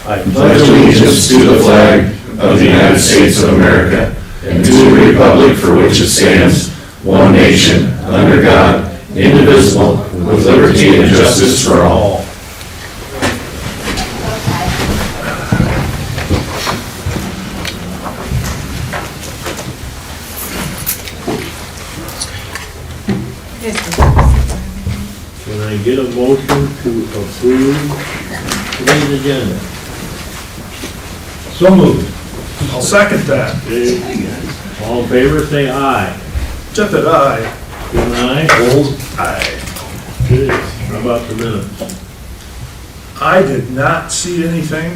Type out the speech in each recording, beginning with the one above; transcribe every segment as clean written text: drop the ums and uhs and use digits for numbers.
I pledge allegiance to the flag of the United States of America and to the republic for which it stands, one nation, under God, indivisible, with liberty and justice for all. Can I get a motion to approve today's agenda? So moved. I'll second that. Okay. All in favor, say aye. Tippit, aye. Give an aye. Bulls, Aye. Okay. How about the minutes? I did not see anything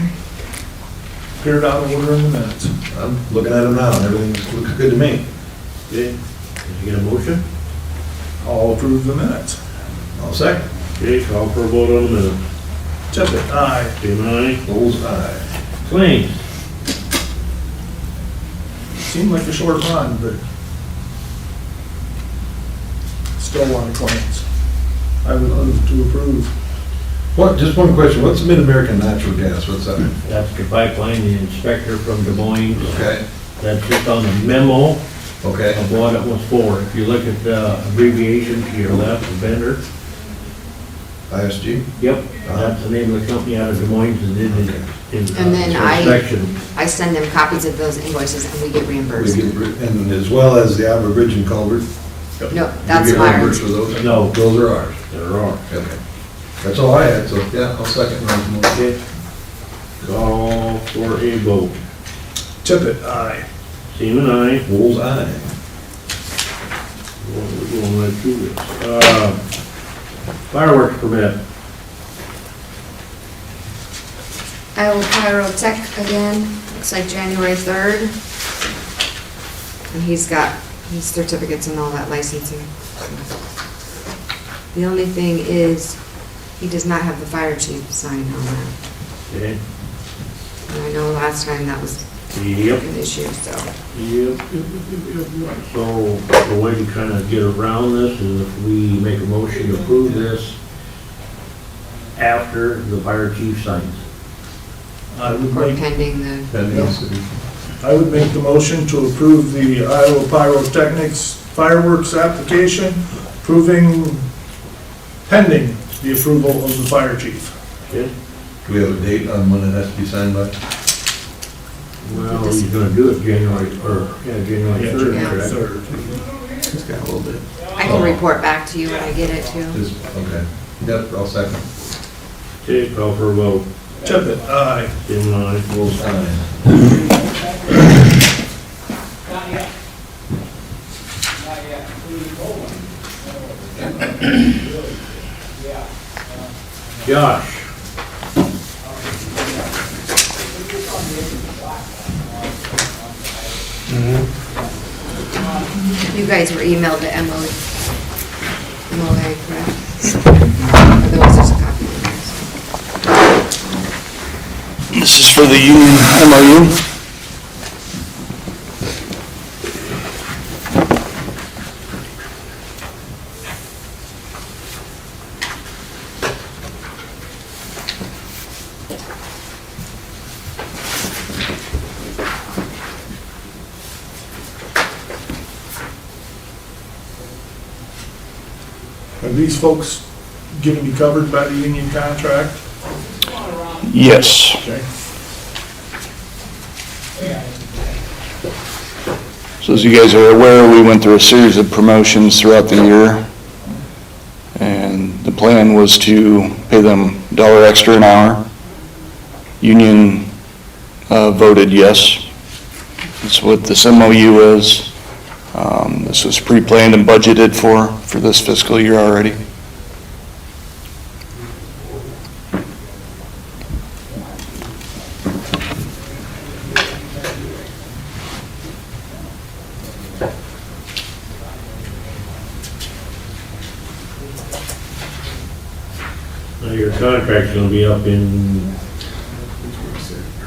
appeared out of order in the minutes. I'm looking at them now, and everything looks good to me. Okay. Can I get a motion? I'll approve the minutes. I'll second. Okay, call for a vote on the minutes. Tippit, aye. Give an aye. Bulls, aye. Claims. Seemed like a short run, but still a lot of claims. I would move to approve. What, just one question, what's Mid-American Natural Gas, what's that? That's the pipeline, the inspector from Des Moines. Okay, That's just on the memo okay, of what it was for. If you look at the abbreviation to your left, the vendor. ISG? Yep, that's the name of the company out of Des Moines that did the And then inspection. I send them copies of those invoices and we get We reimbursed. get, and as well as the Iowa Bridge and Culvert? No, that's We get ours. reimbursed for those? No. Those are ours, There are. okay. That's all I had, so, yeah, I'll second Ron's motion. Okay. Call for a vote. Tippit, aye. Seaman, aye. Bulls, aye. We're going right through this. Fireworks permit. Iowa Pyrotech again, looks like January 3rd. And he's got his certificates and all that licensing. The only thing is, he does not have the fire chief sign on that. Okay. And I know last time that was Yep. an issue, so. Yep. So the way to kind of get around this is if we make a motion to approve this after the fire chief signs. I would Or make, pending the, I would make the motion to approve the Iowa Pyrotechnics fireworks application, approving pending the approval of the fire chief. Okay? Do we have a date on when it has to be signed by? Well, he's gonna do it January 3rd, Yeah. correct? Third. It's got a little bit. I can report back to you when I get it too. Just, okay. Yep, I'll second. Okay, call for a vote. Tippit, aye. Seaman, aye. Bulls, aye. Josh. You guys were emailed the MOA, correct? Otherwise, there's a copy of this. This is for the union MOU. Are these folks going to be covered by the union contract? Yes. Okay. So as you guys are aware, we went through a series of promotions throughout the year. And the plan was to pay them $1 extra an hour. Union voted yes. That's what this MOU is. This was pre-planned and budgeted for this fiscal year already. Now, your contract's gonna be up in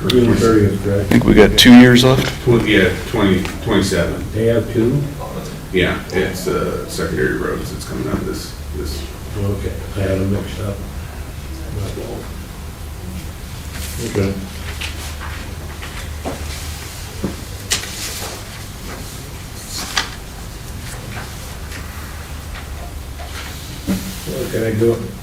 June 30th, I correct? think we got 2 years left. Yeah, 2027. They have two? Yeah, it's secondary roads that's coming out of this. Okay, I had them mixed up. My fault. Okay. So can I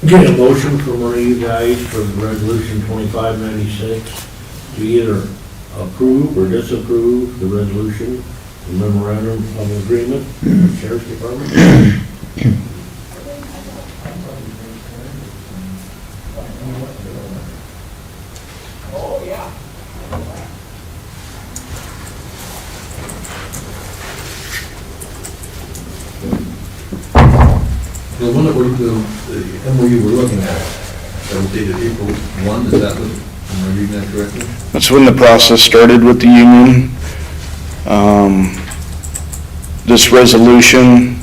get a motion from one of you guys for resolution 2596 to either approve or disapprove the resolution, the memorandum of agreement, Sheriff's Department? The one that the MOU we're looking at, that was dated April 1, is that what, am I reading that correctly? That's when the process started with the union. This resolution,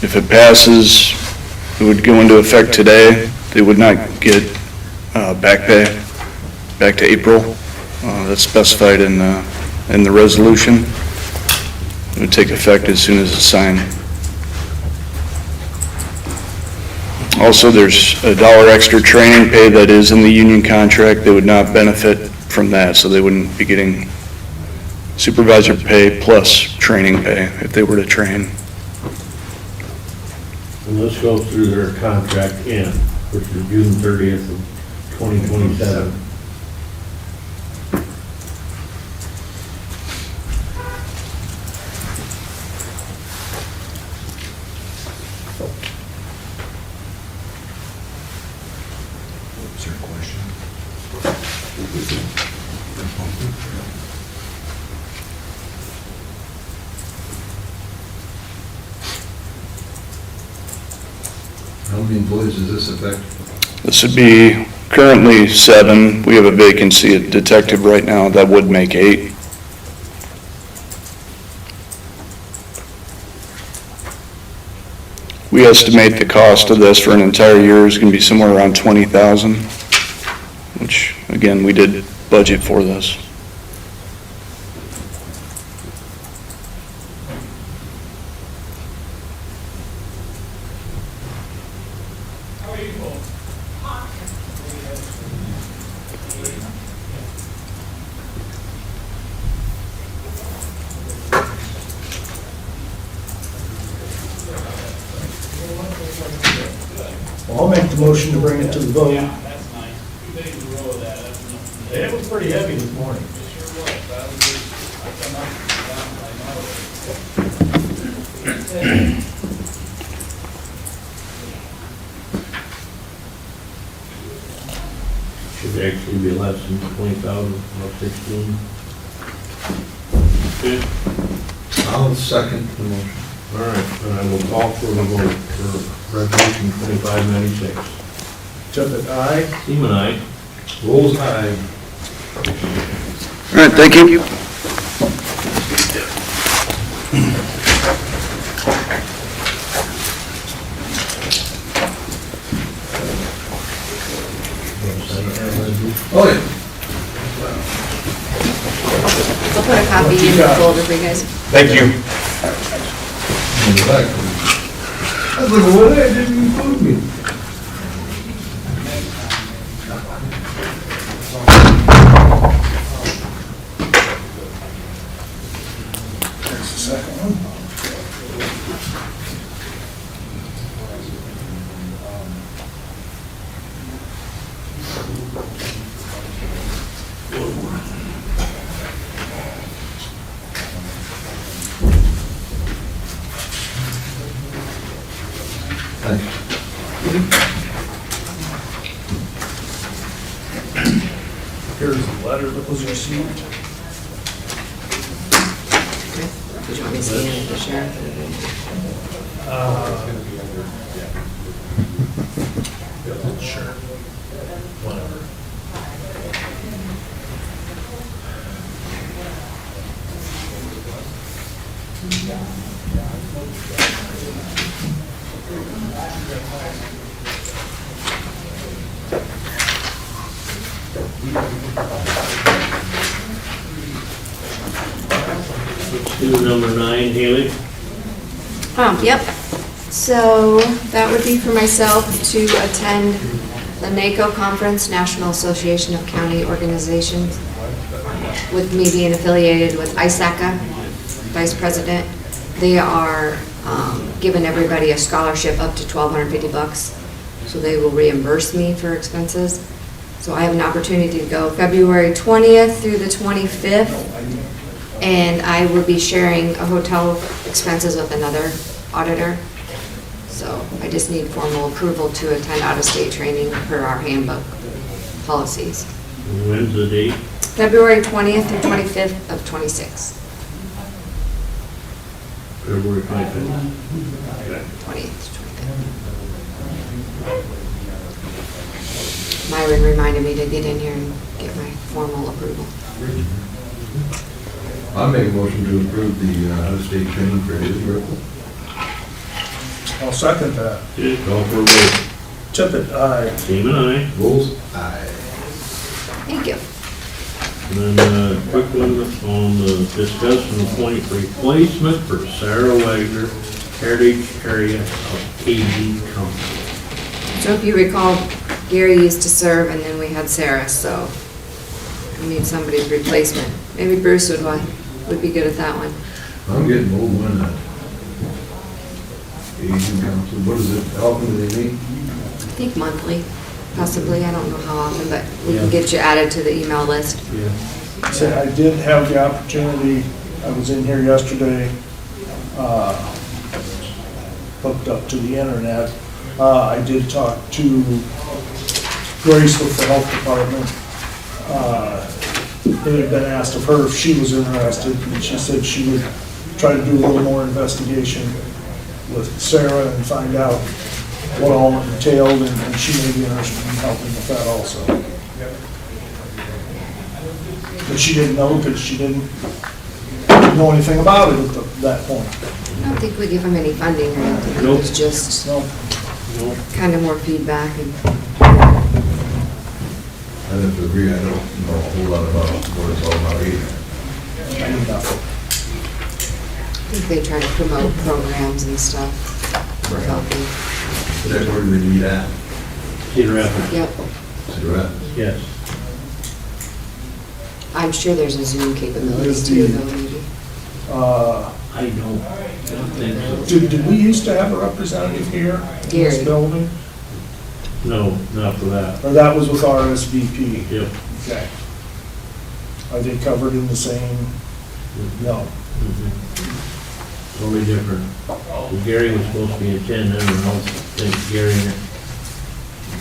if it passes, it would go into effect today. They would not get back pay back to April. That's specified in the resolution. It would take effect as soon as it's signed. Also, there's $1 extra training pay that is in the union contract. They would not benefit from that, so they wouldn't be getting supervisor pay plus training pay if they were to train. And this goes through their contract in, which is June 30th of 2027. Is there a question? How many employees does this affect? This would be currently 7. We have a vacancy at detective right now. That would make 8. We estimate the cost of this for an entire year is going to be somewhere around $20,000, which, again, we did budget for this. Well, I'll make the motion to bring it to the vote. That's nice. 2 days in a row of that. That's enough. It was pretty heavy this morning. It sure was. That was just, I come up and down, I know. Should actually be less than 20,000, about 16. Okay. I'll second the motion. All right, and I will call for the vote for resolution 2596. Tippit, aye. Seaman, aye. Rules aye. All right, thank you. Oh, yeah. I'll put a copy in the folder for you guys. Thank you. In the back. I was like, what, that didn't include me. There's the second one. Thanks. Here's the letter that was received. Did you want me to scan it to sheriff? Sure. Whatever. Let's do number 9, Haley. Yep. So that would be for myself to attend the NACO Conference, National Association of County Organizations, with me being affiliated with ISACA, Vice President. They are giving everybody a scholarship up to $1,250, so they will reimburse me for expenses. So I have an opportunity to go February 20th through the 25th, and I will be sharing a hotel expenses with another auditor. So I just need formal approval to attend out-of-state training per our handbook policies. When's the date? February 20th through 25th of '26. February 25th. 20th to 25th. Myron reminded me to get in here and get my formal approval. I'll make a motion to approve the out-of-state training for Israel. I'll second that. Okay, call for a vote. Tippit, aye. Seaman, aye. Bulls? Aye. Thank you. And then a quick one on the discuss and appoint replacement for Sarah Wagner, Heritage Area of AD Council. So if you recall, Gary used to serve and then we had Sarah, so we need somebody's replacement. Maybe Bruce would be good at that one. I'm getting old one. Asian Council, what is it, how often do they meet? I think monthly, possibly, I don't know how often, but we Yeah. can get you added to the email list. Yeah. So I did have the opportunity, I was in here yesterday, hooked up to the internet. I did talk to Grace with the health department. It had been asked of her if she was interested, and she said she would try to do a little more investigation with Sarah and find out what all it entailed, and she may be interested in helping with that also. But she didn't know because she didn't know anything about it at that point. I don't think we give them any funding or anything, it Nope. was just So, Nope. kind of more feedback and I have to agree, I don't know a whole lot about what it's all about either. I knew nothing. I think they try to promote programs and stuff for healthy. That's where do they meet at? Cedar Rapids, Yep, Cedar Rapids? yes. I'm sure there's a Zoom capability There's too, the- though, maybe. I don't think so. Did we used to have a representative here in this Gary. building? No, not for that. Or that was with RSVP? Yep. Okay. Are they covered in the same? No. Mhm. Totally different. Well, Gary was supposed to be attending, and I don't think Gary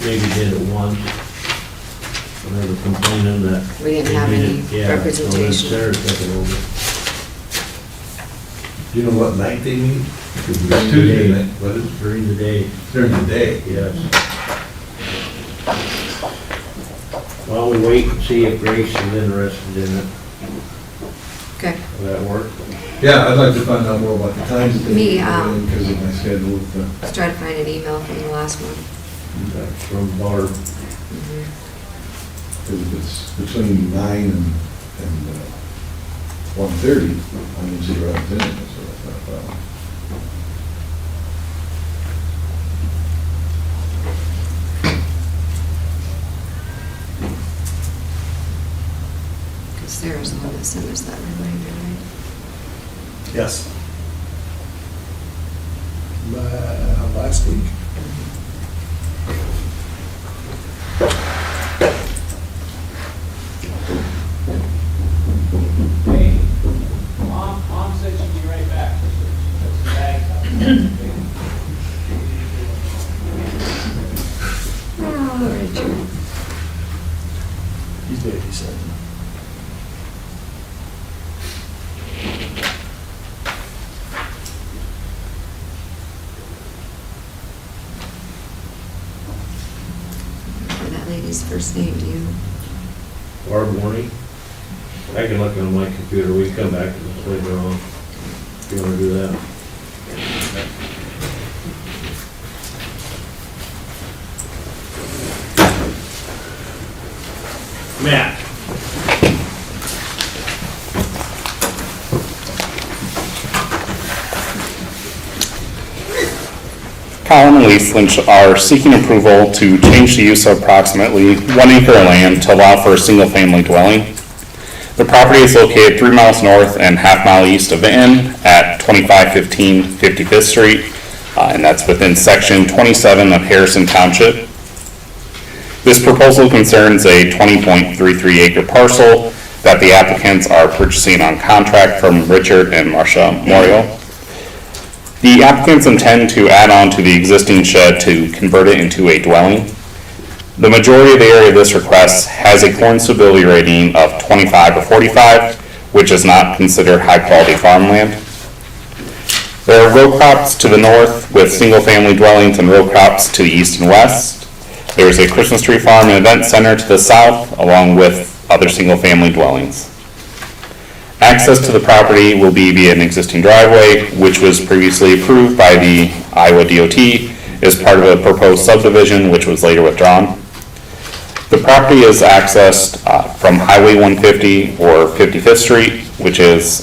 maybe did it once. When they were complaining that. We didn't they have any yeah, so then representation. Sarah took it over. Do you know what night they meet? During the Tuesday day. night, what is it? During the day, During the day? yes. Well, we wait and see if Grace is interested in it. Okay. Will that work? Yeah, I'd like to find out more about the times that they Me, meet, because of my schedule with Let's try to find an email from the last one. From Barb. because if it's between 9 and 1:30, I'm in Cedar Rapids anyway, so that's not a problem. Because Sarah's the one that sent us that reminder, right? Yes. Last week. Hey, Mom said she'd be right back. That's the bag up. Oh, Richard. He's babysitting. Remember that lady's first name, do you? Barb Warney. I can look on my computer, we can come back to this later on, if you wanna do that. Matt. Colin and Lisa Lynch are seeking approval to change the use of approximately 1 acre of land to allow for a single-family dwelling. The property is located 3 miles north and half-mile east of Vinton at 2515 55th Street, and that's within Section 27 of Harrison Township. This proposal concerns a 20.33 acre parcel that the applicants are purchasing on contract from Richard and Marcia Morial. The applicants intend to add on to the existing shed to convert it into a dwelling. The majority of the area of this request has a corn stability rating of 25 or 45, which is not considered high-quality farmland. There are row crops to the north with single-family dwellings and row crops to the east and west. There's a Christmas tree farm and event center to the south, along with other single-family dwellings. Access to the property will be via an existing driveway, which was previously approved by the Iowa DOT as part of a proposed subdivision, which was later withdrawn. The property is accessed from Highway 150 or 55th Street, which is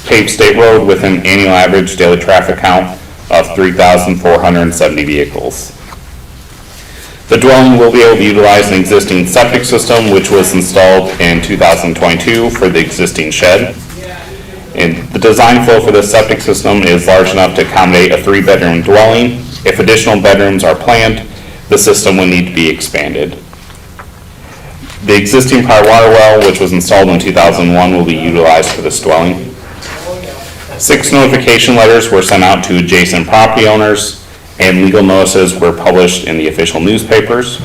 paved state road with an annual average daily traffic count of 3,470 vehicles. The dwelling will be able to utilize an existing septic system, which was installed in 2022 for the existing shed. And the design flow for this septic system is large enough to accommodate a 3-bedroom dwelling. If additional bedrooms are planned, the system will need to be expanded. The existing private water well, which was installed in 2001, will be utilized for this dwelling. 6 notification letters were sent out to adjacent property owners, and legal notices were published in the official newspapers.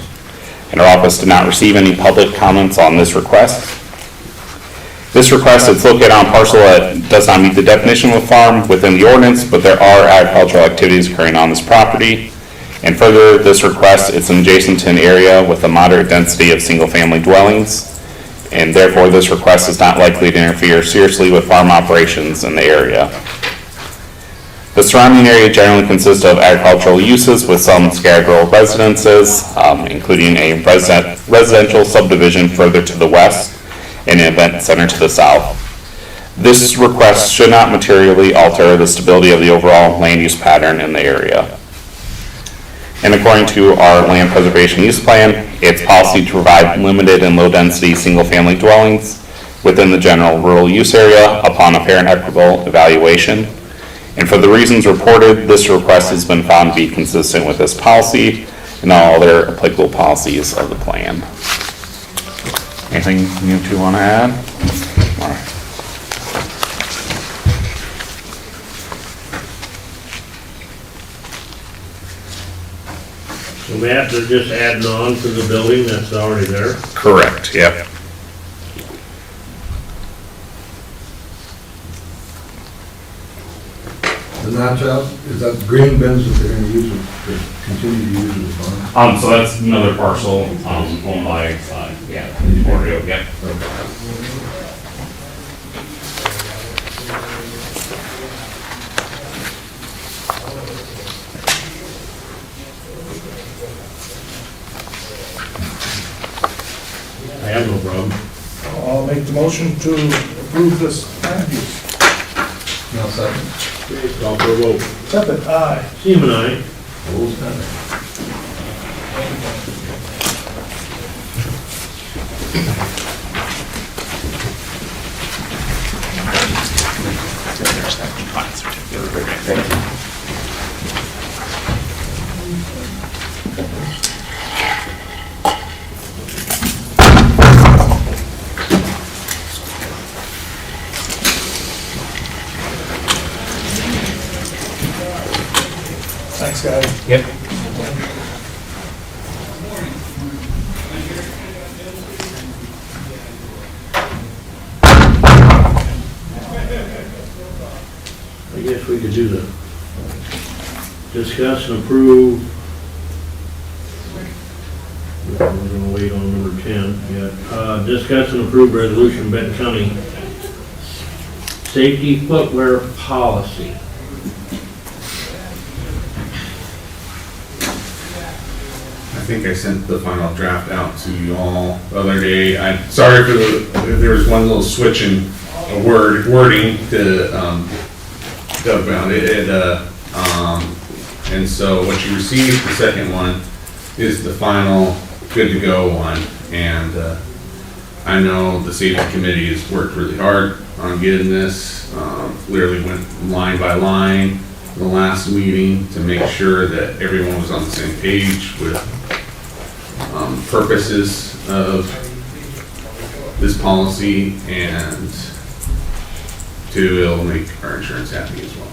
And our office did not receive any public comments on this request. This request is located on a parcel that does not meet the definition of a farm within the ordinance, but there are agricultural activities occurring on this property. And further, this request is adjacent to an area with a moderate density of single-family dwellings, and therefore this request is not likely to interfere seriously with farm operations in the area. The surrounding area generally consists of agricultural uses with some scattered rural residences, including a residential subdivision further to the west and an event center to the south. This request should not materially alter the stability of the overall land use pattern in the area. And according to our land preservation use plan, it's policy to provide limited and low-density single-family dwellings within the general rural use area upon a fair and equitable evaluation. And for the reasons reported, this request has been found to be consistent with this policy and all other applicable policies of the plan. Anything you two want to add? All right. So Matt, they're just adding on to the building that's already there? Correct, yep. The notch out, is that green bins that they're gonna use, to continue to use as farm? So that's another parcel, owned by, Oreo, yep. I have no problem. I'll make the motion to approve this land use. No, second. Okay, call for a vote. Tippit, aye. Seaman, aye. Opposed, aye. Thanks, guys. Yep. I guess we could do the discuss and approve. We're gonna wait on number 10 yet. Discuss and approve resolution Benton County safety footwear policy. I think I sent the final draft out to you all the other day. I'm sorry for there was one little switch in wording to, Doug found it. And so what you received, the second one, is the final good to go one. And I know the safety committee has worked really hard on getting this, literally went line by line the last meeting to make sure that everyone was on the same page with purposes of this policy and to it'll make our insurance happy as well.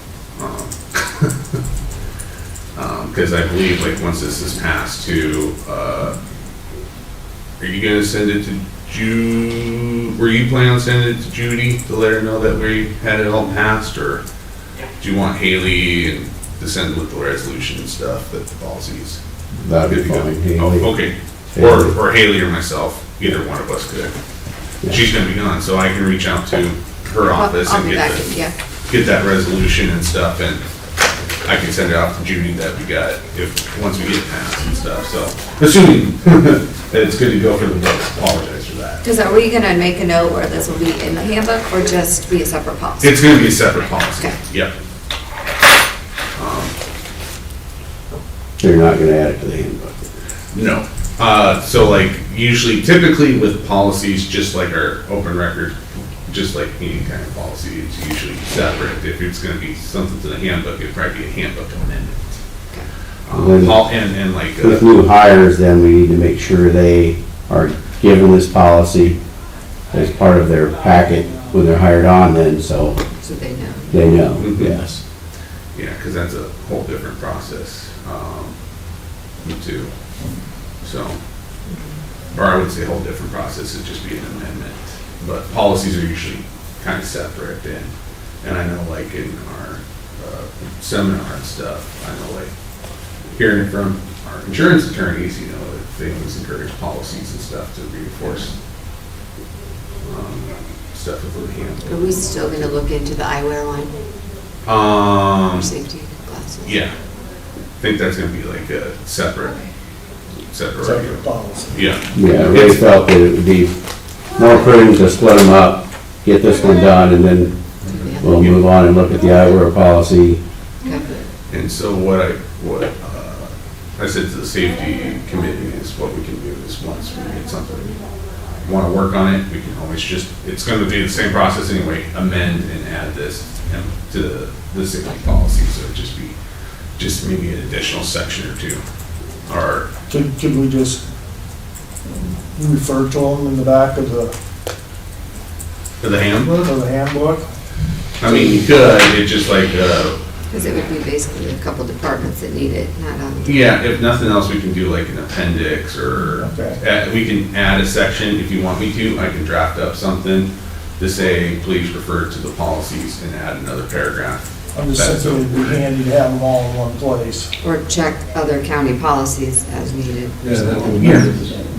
Because I believe like once this is passed to, are you gonna send it to were you planning on sending it to Judy to let her know that we had it all passed, or do you want Haley and to send with the resolution and stuff that the policies? That'd be good to go? fine, Haley. Oh, okay. Haley. Or Haley or myself, either one of us could. She's gonna be gone, so I can reach out to her office I'll and be get back, the, yeah. get that resolution and stuff, and I can send it off to Judy that we got once we get it passed and stuff, so. Assuming that it's good to go for the vote, apologize for that. Because are we gonna make a note where this will be in the handbook or just be a separate policy? It's gonna be a separate policy. Okay. Yep. They're not gonna add it to the handbook. No. So like usually, typically with policies, just like our open record, just like any kind of policy, it's usually separate. If it's gonna be something to the handbook, it'd probably be a handbook amendment. And like. With new hires, then we need to make sure they are given this policy as part of their packet when they're hired on then, so So they know. they know, Mhm. yes. Yeah, because that's a whole different process, too. So, or I would say a whole different process, it'd just be an amendment. But policies are usually kind of separate, and I know like in our seminar and stuff, I know like hearing from our insurance attorneys, you know, that they always encourage policies and stuff to reinforce stuff with the handbook. Are we still gonna look into the eyewear line for safety glasses? Yeah, I think that's gonna be like a separate. Separate policy. Yeah. Yeah, Ray felt that it would be more prudent to split them up, get this one done, and then we'll move on and look at the eyewear policy. Okay. And so what I said to the safety committee is what we can do is once we get something, want to work on it, we can always just, it's going to be the same process anyway, amend and add this to the safety policy, so it'd just be, just maybe an additional section or two. Or, Could we just refer to them in the back of the for the handbook, handbook? I mean, you could, it's just like, Because it would be basically a couple departments that need it, not yeah, if nothing else, we can do like an appendix or Okay. we can add a section if you want me to. I can draft up something to say, please refer to the policies and add another paragraph. I'm just thinking it'd be handy to have them all in one place. or check other county policies as needed. Yeah, that would be, Yeah.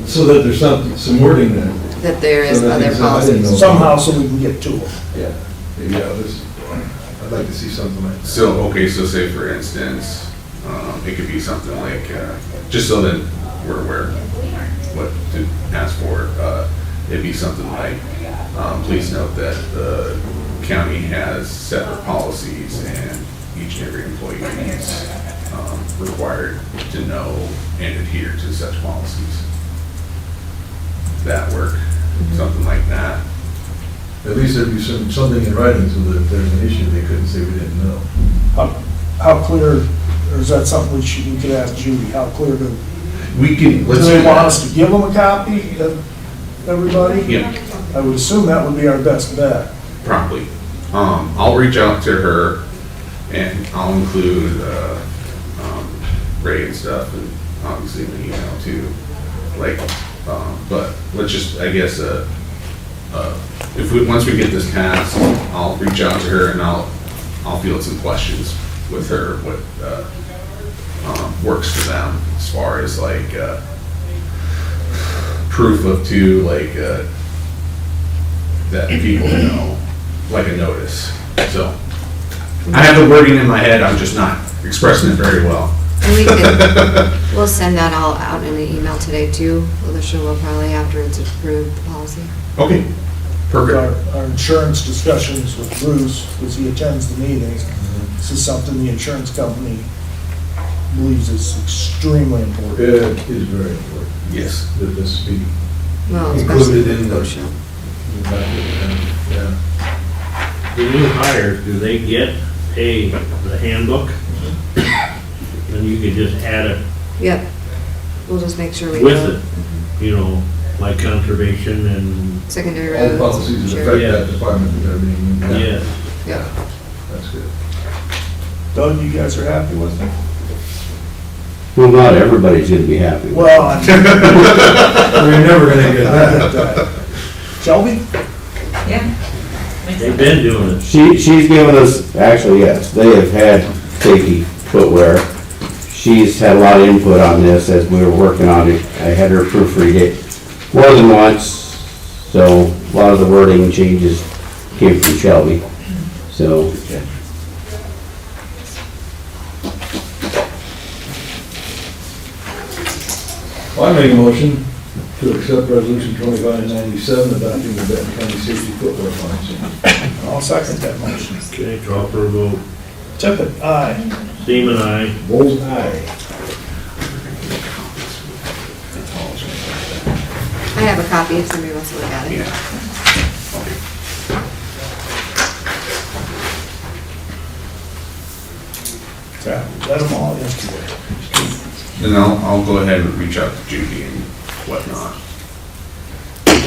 so that there's some wording there. That there is So that other makes sense. I didn't policies. know. Somehow so we can get to them. Yeah, maybe I'd like to see something like that. So, okay, so say for instance, it could be something like, just so that we're aware what to ask for, it'd be something like, please note that the county has separate policies and each and every employee is required to know and adhere to such policies. That work, something like that. At least there'd be something in writing so that if there's an issue, they couldn't say we didn't know. How clear, or is that something we could ask Judy, how clear do We can, let's they do want that. us to give them a copy of everybody? Yeah. I would assume that would be our best bet. Probably. I'll reach out to her and I'll include, Ray and stuff and obviously an email too. Like, but let's just, I guess, once we get this passed, I'll reach out to her and I'll field some questions with her, what, works for them as far as like, proof of that people know, like a notice. So, I have the wording in my head, I'm just not expressing it very well. And we'll send that all out in an email today too. Alicia will probably after it's approved, the policy. Okay, perfect. Our insurance discussions with Bruce, because he attends the meetings, this is something the insurance company believes is extremely important. It is very important Yes. that this be Well, especially included in the OSHA. budget, and, yeah. The new hires, do they get the handbook? Then you could just add it Yep. We'll just make sure we with know. it, you know, like conservation and, Secondary All roads. policies that Sure. affect that department that are being, yeah. Yep. that's good. Doug, you guys are happy with it? Well, not everybody's gonna be happy. Well, We're never gonna get that. Shelby? They've been doing it. She's given us, actually, yes, they have had safety footwear. She's had a lot of input on this as we were working on it. I had her proofread it more than once, so a lot of the wording changes came from Shelby, so. Well, I make a motion to accept resolution 2597 adopting the Benton County Safety Footwear Policy. I'll second that motion. Okay, draw for a vote. Tippit, aye. Seaman, aye. Bull's eye. I have a copy if somebody wants to look at it. Yeah, let them all yesterday. Then I'll go ahead and reach out to Judy and whatnot.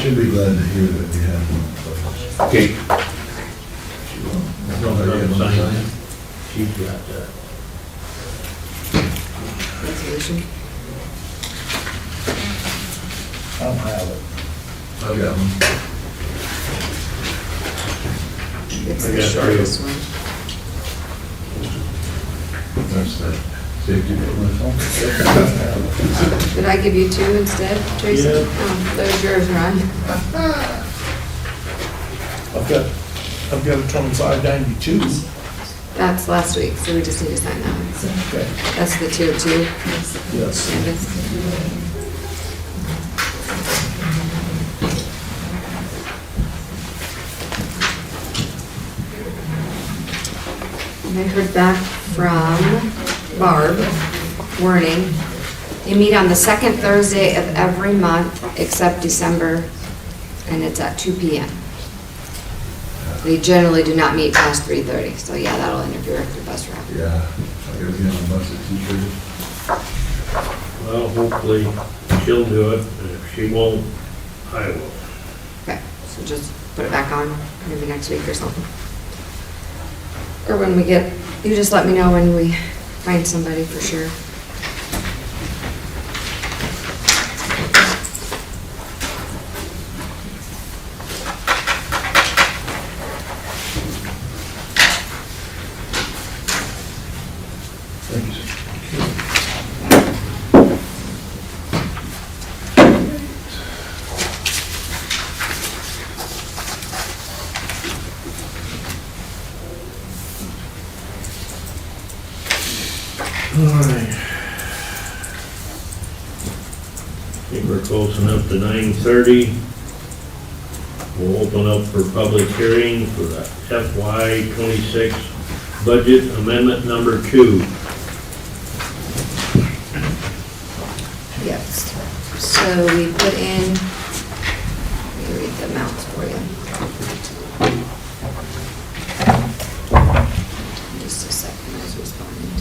Should be glad to hear that we have one. Okay. She's got that. Resolution. I don't have it. I've got one. It's I the got shortest one. That's the safety footwear. Did I give you two instead, Tracy? Yeah. Oh, there's yours, Ron. I've got a 2592. That's last week, so we just need to sign that one. Okay. That's the tier 2. Yes. And I heard back from Barb Warning. They meet on the second Thursday of every month except December, and it's at 2 p.m. They generally do not meet past 3:30, so yeah, that'll interfere with your bus route. Yeah, I gotta get on the bus at 2:30. Well, hopefully she'll do it, and if she won't, I will. Okay, so just put it back on maybe next week or something. Or when we get, you just let me know when we find somebody for sure. Thank you, sir. All right. I think we're close enough to 9:30. We'll open up for public hearing for the FY '26 budget amendment number 2. Yes. So we put in, let me read the amounts for you. Just a second, I was responding.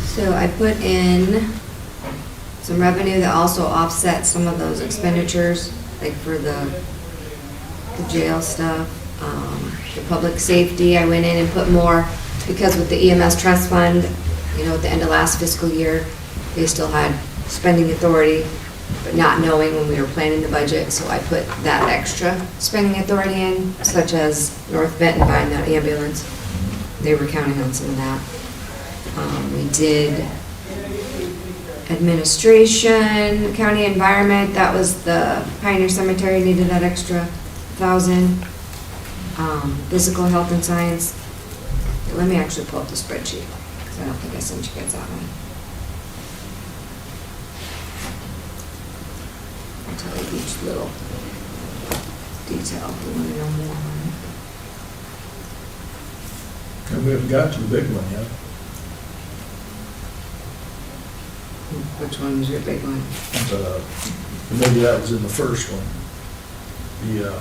So I put in some revenue that also offsets some of those expenditures, like for the jail stuff, the public safety. I went in and put more, because with the EMS trust fund, you know, at the end of last fiscal year, they still had spending authority, but not knowing when we were planning the budget, so I put that extra spending authority in, such as North Benton buying that ambulance. They were counting on some of that. We did administration, county environment, that was the Pioneer Cemetery needed that extra 1,000. Physical health and science. Let me actually pull up the spreadsheet, because I don't think I sent you guys that one. tell you each little detail if you want to know more on it. And we haven't got to the big one yet. Which one was your big one? Maybe that was in the first one. The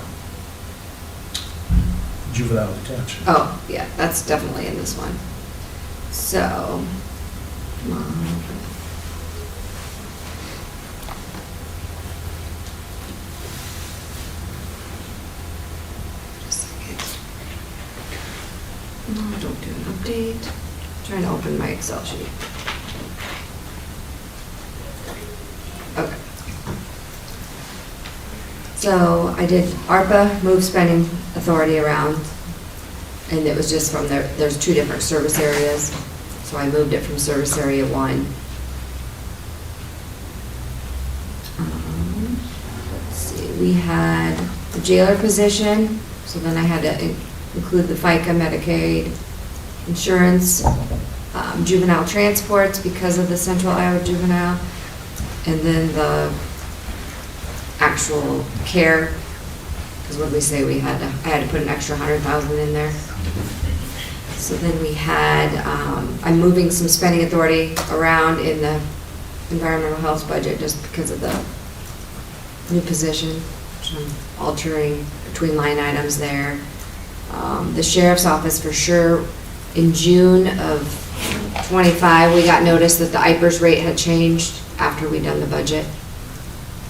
juvenile detention. Oh, yeah, that's definitely in this one. So, come on. Just a second. No, don't do an update. Trying to open my Excel sheet. Okay. So I did ARPA, move spending authority around, and it was just from there, there's two different service areas. So I moved it from service area 1. Let's see, we had the jailer position, so then I had to include the FICA, Medicaid, insurance, juvenile transports because of the Central Iowa Juvenile, and then the actual care, because what did we say, I had to put an extra 100,000 in there. So then we had, I'm moving some spending authority around in the environmental health budget just because of the new position, which I'm altering between line items there. The sheriff's office for sure, in June of 25, we got notice that the IPERS rate had changed after we done the budget.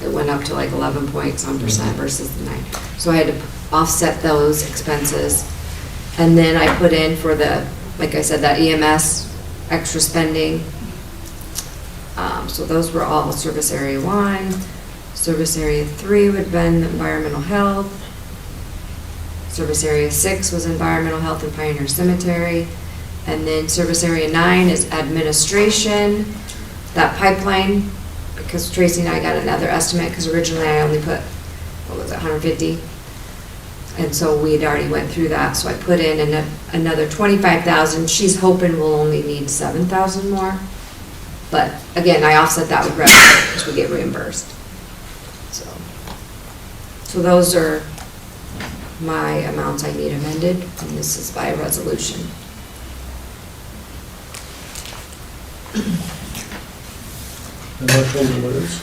It went up to like 11 point some percent versus the 9. So I had to offset those expenses. And then I put in for the, like I said, that EMS extra spending. So those were all service area 1. Service area 3 would have been environmental health. Service area 6 was environmental health and Pioneer Cemetery. And then service area 9 is administration. That pipeline, because Tracy and I got another estimate, because originally I only put, what was it, 150? And so we had already went through that, so I put in another 25,000. She's hoping we'll only need 7,000 more. But again, I offset that with revenue, because we get reimbursed. So those are my amounts I need amended, and this is by resolution. And what total it is?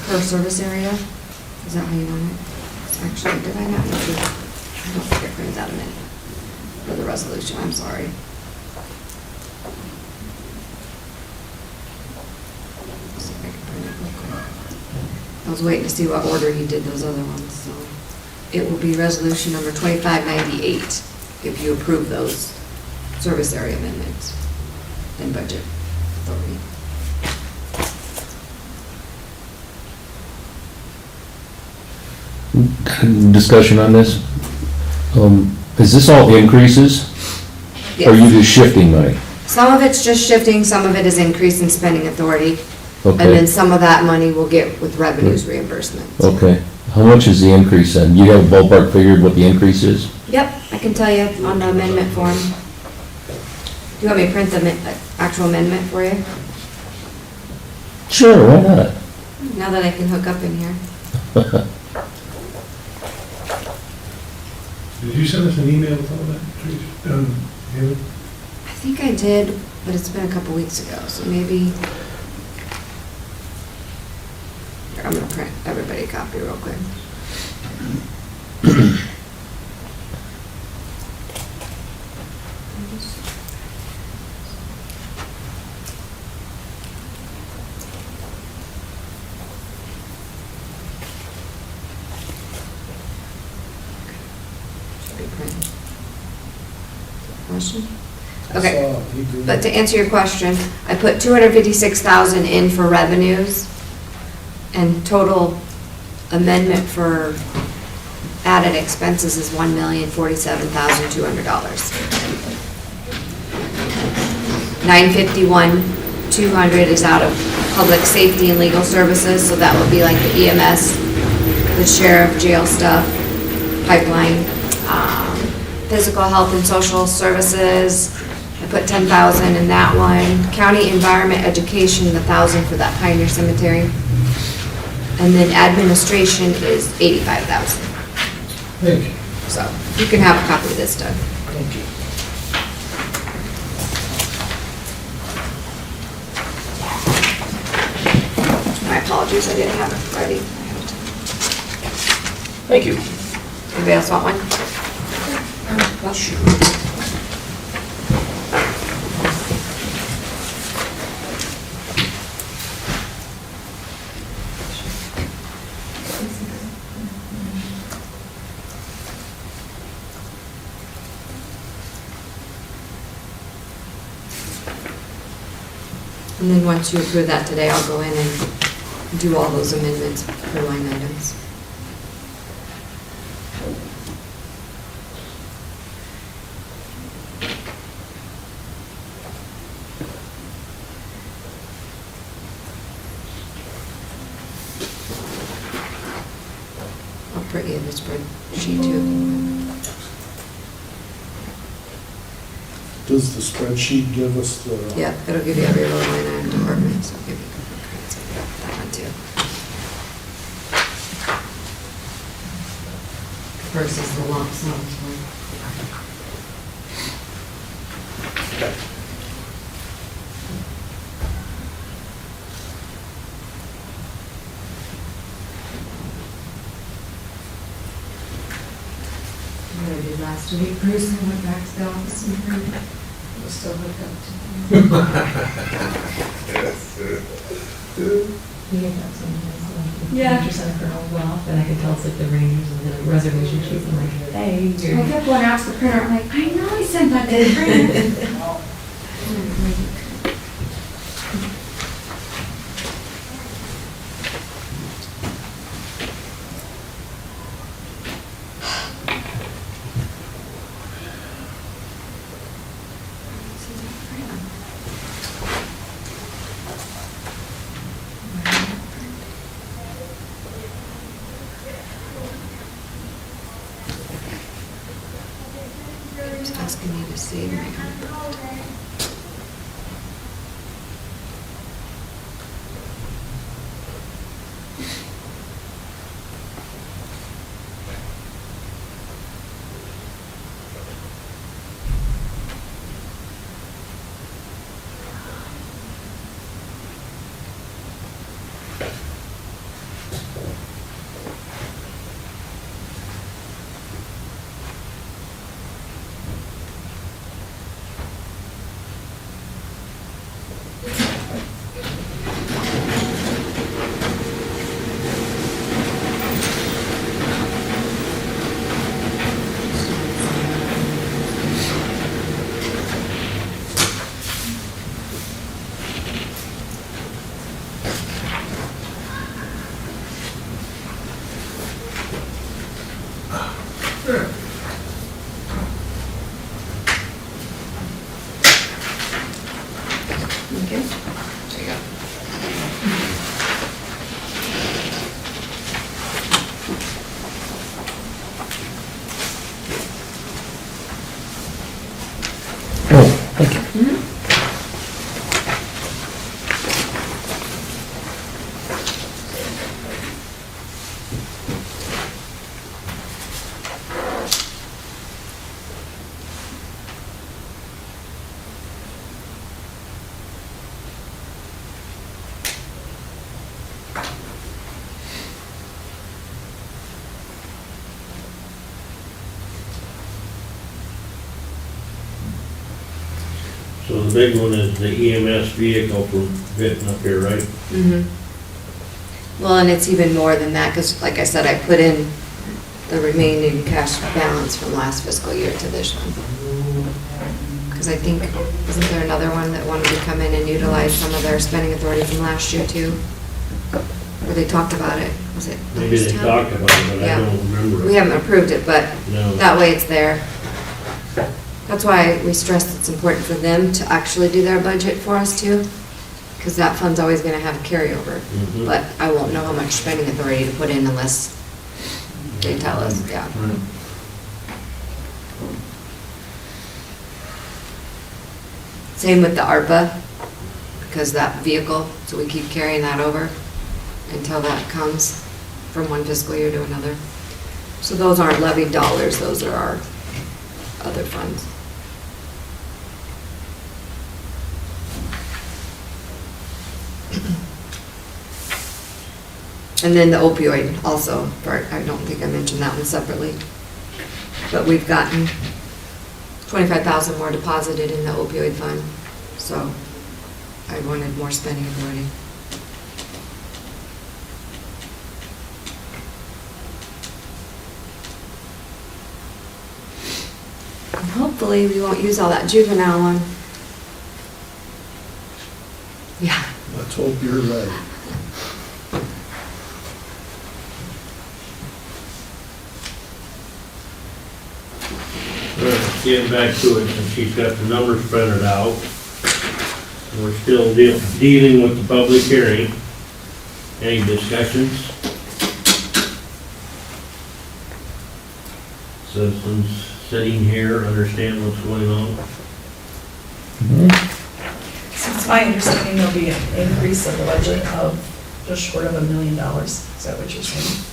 Per service area, is that how you want it? Actually, did I not make it? I don't think I printed that in for the resolution, I'm sorry. See if I can print it real quick. I was waiting to see what order you did those other ones, so. It will be resolution number 2598 if you approve those service area amendments and budget authority. Discussion on this. Is this all increases? Or are you just shifting money? Some of it's just shifting, some of it is increase in spending authority, and then Okay, some of that money we'll get with revenues reimbursement. okay. How much is the increase then? You have a ballpark figured what the increase is? Yep, I can tell you on the amendment form. Do you want me to print the actual amendment for you? Sure, why not? Now that I can hook up in here. Did you send us an email with all that, Tracy? Haley? I think I did, but it's been a couple weeks ago, so maybe. Here, I'm gonna print everybody a copy real quick. Question? Okay, but to answer your question, I put 256,000 in for revenues, and total amendment for added expenses is $1,047,200. 951,200 is out of public safety and legal services, so that would be like the EMS, the sheriff, jail stuff, pipeline, physical health and social services. I put 10,000 in that one. County environment education, the 1,000 for that Pioneer Cemetery. And then administration is 85,000. Thank you. So you can have a copy of this, Doug. Thank you. My apologies, I didn't have it ready. Thank you. Anybody else want one? And then once you approve that today, I'll go in and do all those amendments for line items. I'll print you the spreadsheet too. Does the spreadsheet give us the? Yeah, it'll give you every little line item department, so I'll give you that one too. Versus the lump sum one. What I did last week, Bruce, I went back to the office and was still hooked up to. We get that sometimes, like, Yeah. Manager Center for hold off, and I could tell it's like the Rangers and the reservation sheets, I'm like, hey, you're. I kept going out to the printer, I'm like, I know I sent that to the printer. It's asking me to save my own. Okay, there you go. Oh, thank you. So the big one is the EMS vehicle for fitting up here, right? Well, and it's even more than that, because like I said, I put in the remaining cash balance from last fiscal year to this one. Because I think, isn't there another one that wanted to come in and utilize some of their spending authority from last year too? Where they talked about it, was it? Maybe they talked about it, but I Yeah. don't remember. We haven't approved it, but No. that way it's there. That's why we stress it's important for them to actually do their budget for us too, because that fund's always gonna have a carryover. Mhm. But I won't know how much spending authority to put in unless they tell us, yeah. Same with the ARPA, because that vehicle, so we keep carrying that over. until that comes from one fiscal year to another. So those aren't levied dollars, those are our other funds. And then the opioid also, I don't think I mentioned that one separately. But we've gotten 25,000 more deposited in the opioid fund, so I wanted more spending authority. And hopefully we won't use all that juvenile one. Yeah. Let's hope you're right. Getting back to it, since she's got the numbers printed out. We're still dealing with the public hearing. Any discussions? Citizens sitting here understand what's going on? So it's my understanding there'll be an increase of the budget of just short of $1 million. Is that what you're saying?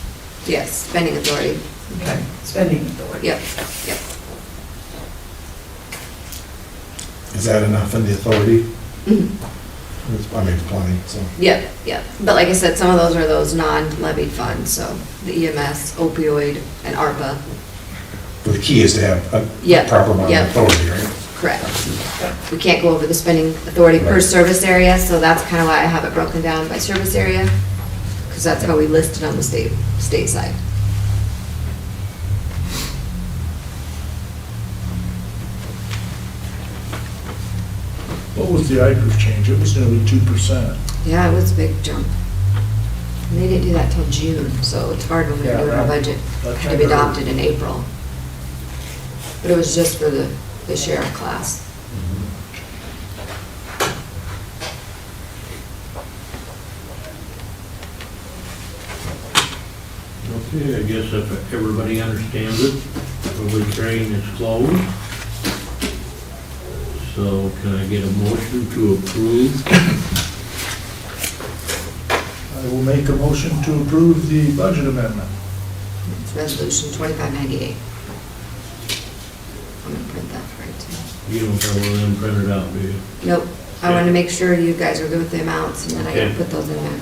Yes, spending authority. Okay, spending authority. Yep, yep. Is that enough in the authority? Mhm. I mean, it's plenty, so. Yep, yep. But like I said, some of those are those non-levied funds, so the EMS, opioid, and ARPA. But the key is to have a Yep, proper amount of yep. authority, right? Correct. We can't go over the spending authority per Right. service area, so that's kind of why I have it broken down by service area, because that's how we list it on the state side. What was the ICRIF change? It was nearly 2%. Yeah, it was a big jump. And they didn't do that till June, so it's hard when we're Yeah, doing our budget. that's Had to be what I heard. adopted in April. But it was just for the sheriff class. Okay, I guess if everybody understands it, public hearing is closed. So can I get a motion to approve? I will make a motion to approve the budget amendment. It's resolution 2598. I'm gonna print that for you too. You don't have one of them printed out, do you? Nope, I wanted to make sure you guys are good with the amounts, and then I Okay. can put those in there.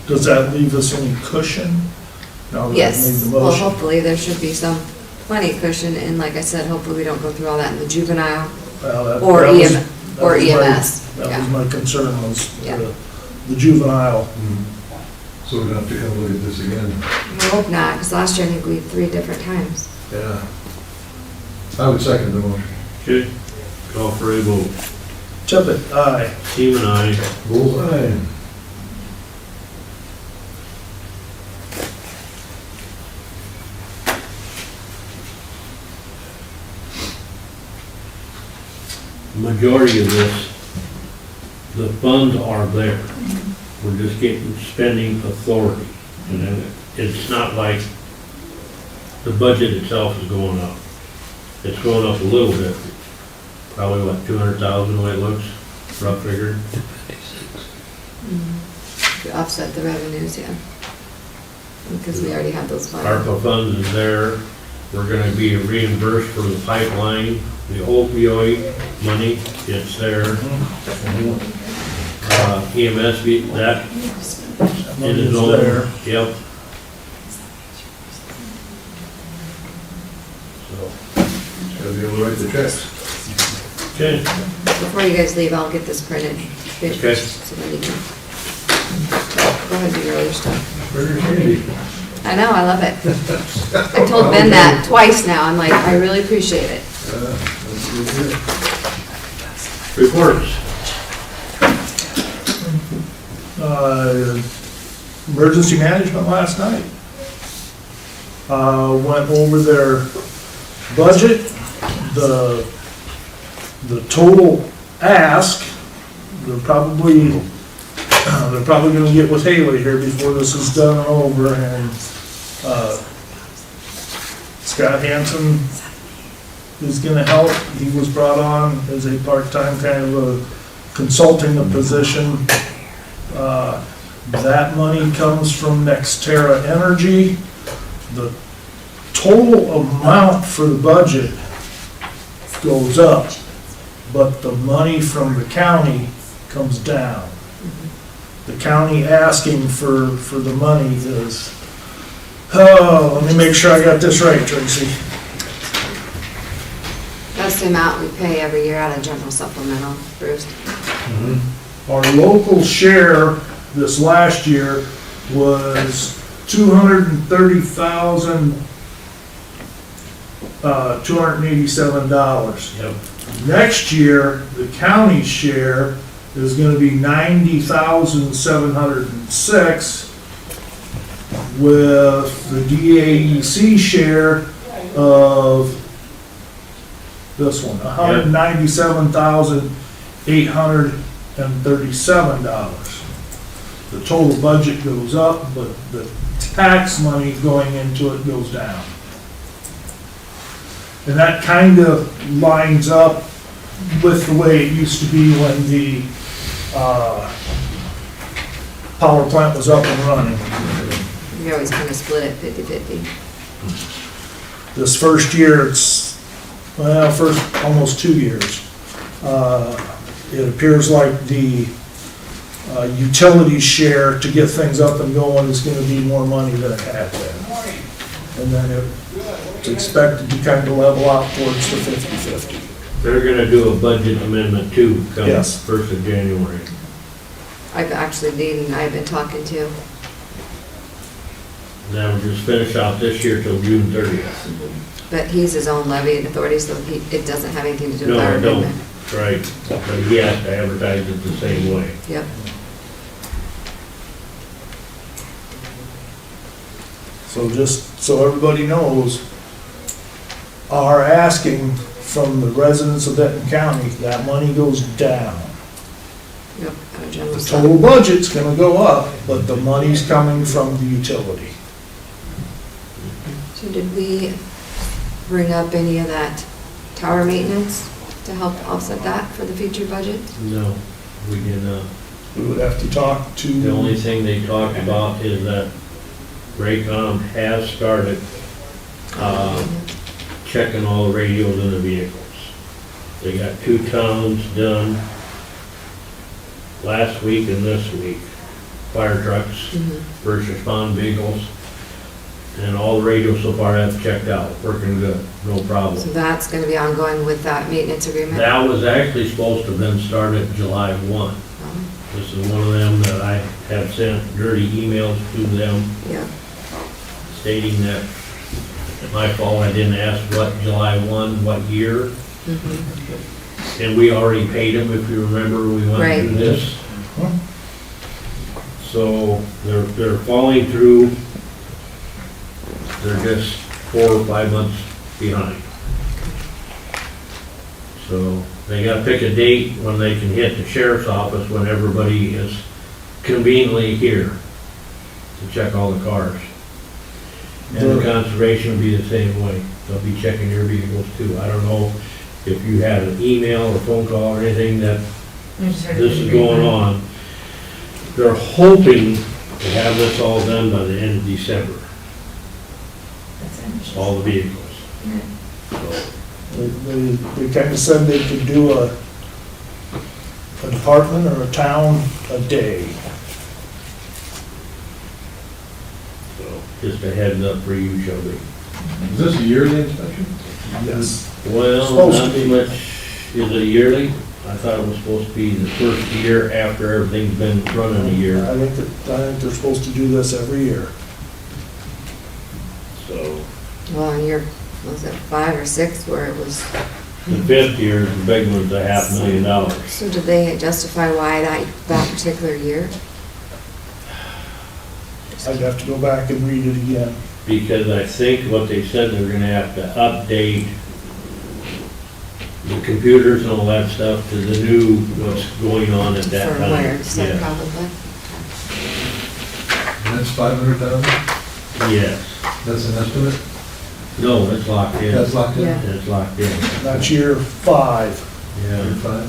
Does that leave us any cushion? Now that I've made Yes, the well, motion? hopefully there should be plenty of cushion, and like I said, hopefully we don't go through all that in the juvenile Well, that- or that was- EM, or that was my- EMS. That Yeah. was my concern, was Yeah. the juvenile. So we're gonna have to come look at this again. I hope not, because last year I think we had 3 different times. Yeah. I would second the motion. Okay, call for a vote. Tippit, aye. Seaman, aye. Bullseye. Majority of this, the funds are there. We're just getting spending authority. And then it's not like the budget itself is going up. It's going up a little bit. Probably what, 200,000 the way it looks, rough figure. To offset the revenues, yeah. Because we already have those funds. ARPA funds is there. We're gonna be reimbursed for the pipeline, the opioid money, it's there. EMS, that it Money's is on. there. Yep. So, Gotta be able to write the checks. okay, Before you guys leave, I'll get this printed. Okay. So then you can go ahead and do your other stuff. Very handy. I know, I love it. I told Ben that twice now. I'm like, I really appreciate it. That's good. reports. Emergency management last night. Went over their budget, the total ask, they're probably gonna get with Haley here before this is done and over, and, Scott Hansen is gonna help. He was brought on as a part-time kind of a consulting position. That money comes from Nextera Energy. The total amount for the budget goes up, but the money from the county comes down. The county asking for the money is, oh, let me make sure I got this right, Tracy. That's the amount we pay every year out of general supplemental, Bruce. Our local share this last year was $287. Yep. Next year, the county share is gonna be $90,706, with the DAEC share of this one, $197,837. The total budget goes up, but the tax money going into it goes down. And that kind of lines up with the way it used to be when the power plant was up and running. We always kind of split it 50/50. This first year, it's, well, first almost 2 years. It appears like the utility share to get things up and going is gonna be more money than it had been. And then it's expected to kind of level out towards the 50/50. They're gonna do a budget amendment too, come Yes. 1st of January. I've actually, Dean and I have been talking to. That will just finish out this year till June 30th. But he's his own levy authority, so it doesn't have anything to do with No, our I don't, amendment. right, but he has to advertise it the same way. Yep. So just so everybody knows, our asking from the residents of Benton County, that money goes down. Yep, out of general The supplemental. total budget's gonna go up, but the money's coming from the utility. So did we bring up any of that tower maintenance to help offset that for the future budget? No, we did not. We would have to talk to. The only thing they talked about is that Raycom has started checking all the radios in the vehicles. They got 2 towns done last week and this week. Fire trucks, first respond vehicles, and all the radios so far have checked out, working good, no So problem. that's gonna be ongoing with that maintenance agreement? That was actually supposed to have been started July 1. This is one of them that I have sent dirty emails to them Yeah. stating that my fault, I didn't ask what July 1, what year, and we already paid them, if you remember, we went Right. through this. So they're following through, they're just 4 or 5 months behind. So they gotta pick a date when they can hit the sheriff's office, when everybody is conveniently here to check all the cars. And the conservation will be the same way. They'll be checking your vehicles too. I don't know if you had an email or phone call or anything that I just heard it this was is very going bad. on. They're hoping to have this all done by the end of December, That's ambitious. all the vehicles. Yeah. So, They kind of said they could do a department or a town a day. so just a heads up for you, Shelby. Is this a yearly inspection? Yes. Well, Supposed to not be. so much, is it yearly? I thought it was supposed to be the first year after everything's been running a year, I think they're supposed to do this every year. so. Well, in year, was it 5 or 6 where it was, The 5th year is the big one's $500,000. so did they justify why that particular year? I'd have to go back and read it again. Because I think what they said, they're gonna have to update the computers and all that stuff to the new, what's going on at that time. Firmware and stuff Yeah. probably. And that's 500,000? Yes. That's an estimate? No, it's locked in. That's locked in? Yeah. It's locked in, That's year 5. yeah. Year 5?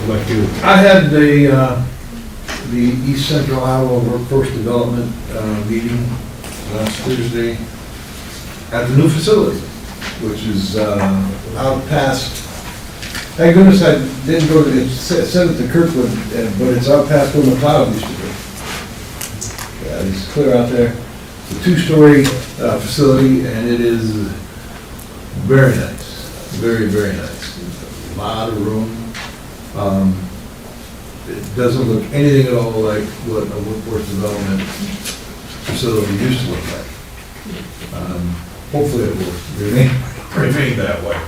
What about you? I had the East Central Iowa Workforce Development meeting last Thursday at the new facility, which is out past, thank goodness I didn't go to, it said at the Kirkwood, but it's out past where McLeod used to be. Yeah, it's clear out there. It's a two-story facility, and it is very nice, very, very nice. A lot of room. It doesn't look anything at all like what a workforce development facility used to look like. Hopefully it will remain that way.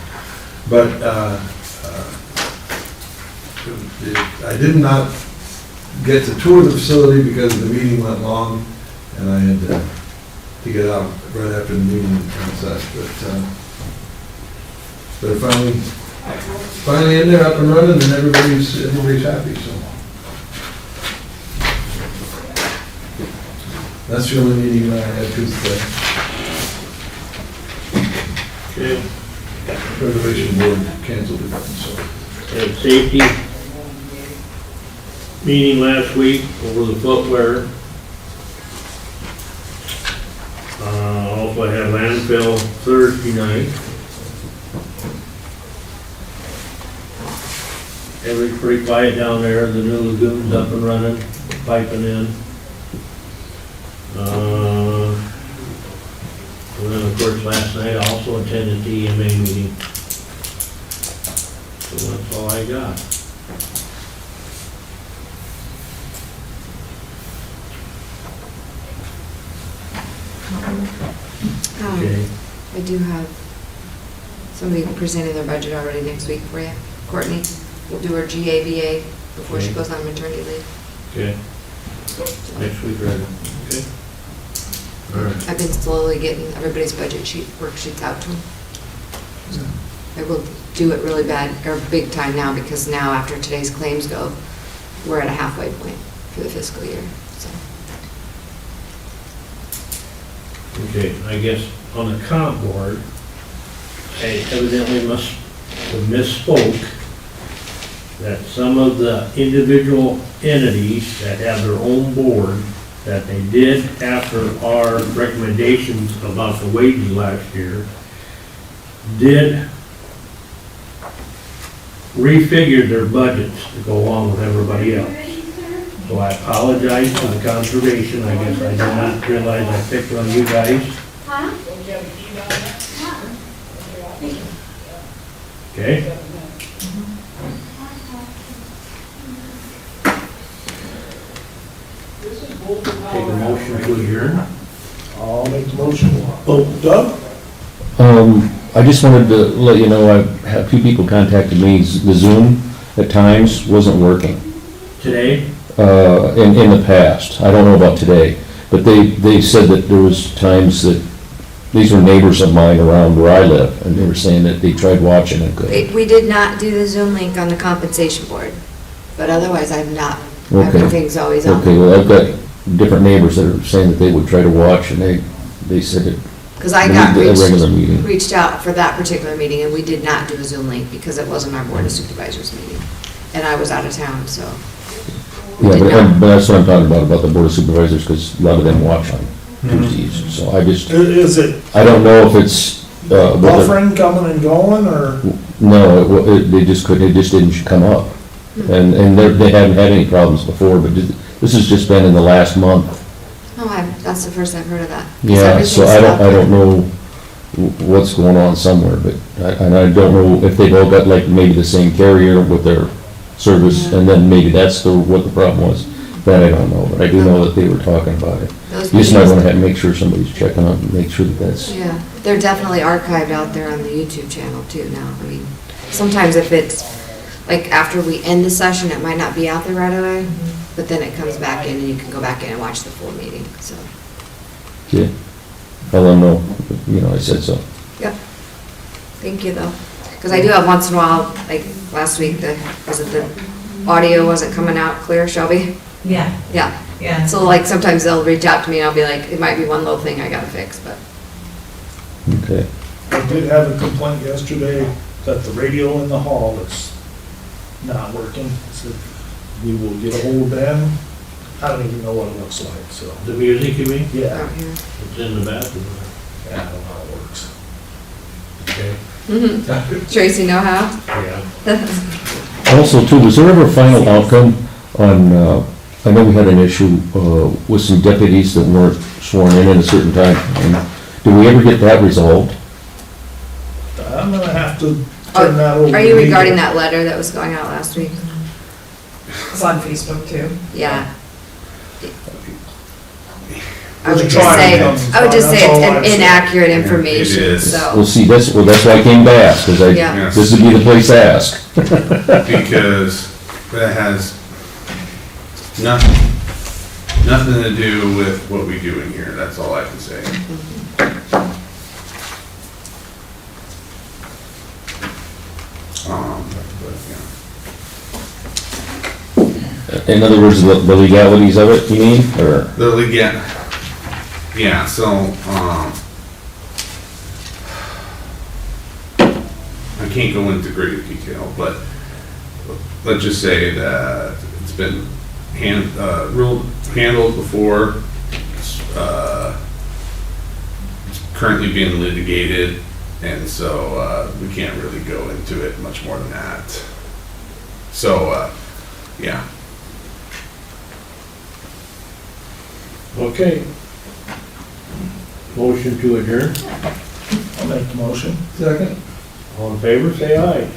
But I did not get to tour the facility because the meeting went long, and I had to get out right after the meeting and such. But finally in there, up and running, and everybody's happy, so. That's the only meeting I had Tuesday. Okay. Preservation Board canceled it, so. Had safety meeting last week over the footwear. Also I had landfill Thursday night. Everything's pretty quiet down there, the new lagoon's up and running, piping in. And then of course last night I also attended the EMA meeting. So that's all I got. Okay. I do have somebody presenting their budget already next week for you. Courtney will do her GABA before she Okay. goes on maternity leave. Okay. Next week, right? Okay. All right. I've been slowly getting everybody's budget worksheets out to them. I will do it really bad, or big time now, because now after today's claims go, we're at a halfway point for the fiscal year, so. Okay, I guess on the comp board, I evidently must have misspoke that some of the individual entities that have their own board, that they did after our recommendations about the wages last year, did refigure their budgets to go along with everybody else. So I apologize to the conservation, I guess I did not realize I picked on you guys. Okay? Take a motion to adjourn. I'll make the motion. Oh, Doug? I just wanted to let you know, I've had a few people contacted me, the Zoom at times wasn't working, Today, in the past. I don't know about today, but they said that there was times that, these were neighbors of mine around where I live, and they were saying that they tried watching and couldn't. We did not do the Zoom link on the compensation board, but otherwise I've not, Okay. everything's always on. Okay, well, I've got different neighbors that are saying that they would try to watch, and they said that Because I got a regular meeting. reached out for that particular meeting, and we did not do a Zoom link because it wasn't our Board of Supervisors meeting. And I was out of town, so. we Yeah, did not. but that's what I'm talking about the Board of Supervisors, because a lot of them watch on Tuesdays, so I just, Is it I don't know if it's, whether- buffering coming and going, or? no, they just couldn't, it just didn't come up. And they haven't had any problems before, but this has just been in the last month. Oh, that's the first I've heard of that. 'Cause Yeah, so everything's I up. don't know what's going on somewhere, but, and I don't know if they've all got like maybe the same carrier with their service, and then maybe that's what the problem was. That I don't know, but I do know that they were talking about it. Those You just might meetings- wanna make sure somebody's checking on, make sure that that's, Yeah, they're definitely archived out there on the YouTube channel too now. I mean, sometimes if it's, like, after we end the session, it might not be out there right away, but then it comes back in and you can go back in and watch the full meeting, so. yeah. I'll let them know, I said so. Yep. Thank you, though. Because I do have once in a while, like last week, the audio wasn't coming out clear, Shelby? Yeah, Yeah. yeah. So like sometimes they'll reach out to me and I'll be like, it might be one little thing I gotta fix, but. Okay. I did have a complaint yesterday that the radio in the hall is not working. So we will get a hold of Ben. I don't even know what it looks like, so. The music, you mean? Yeah, Out here. It's in the bathroom. I don't know how it works. Okay. Mhm. Tracy know how? Yeah. Also too, was there ever a final outcome on, I know we had an issue with some deputies that weren't sworn in at a certain time. And did we ever get that resolved? I'm gonna have to turn that over. Are you to regarding legal. that letter that was going out last week? It's on Facebook too. Yeah. I There's would a just say, trial. I would just say That's all it's I'm an saying. inaccurate It information, is. Well, so. see, that's why I came to ask, because Yeah. this would be the place to ask. Because that has nothing to do with what we do in here, that's all I can say. But, yeah. In other words, the legalities of it, you mean, or? The legal, yeah, so, I can't go into great detail, but let's just say that it's been handled before. It's currently being litigated, and so, we can't really go into it much more than that. So, yeah. Okay. Motion to adjourn. I'll make the motion. Second? All in favor, say aye.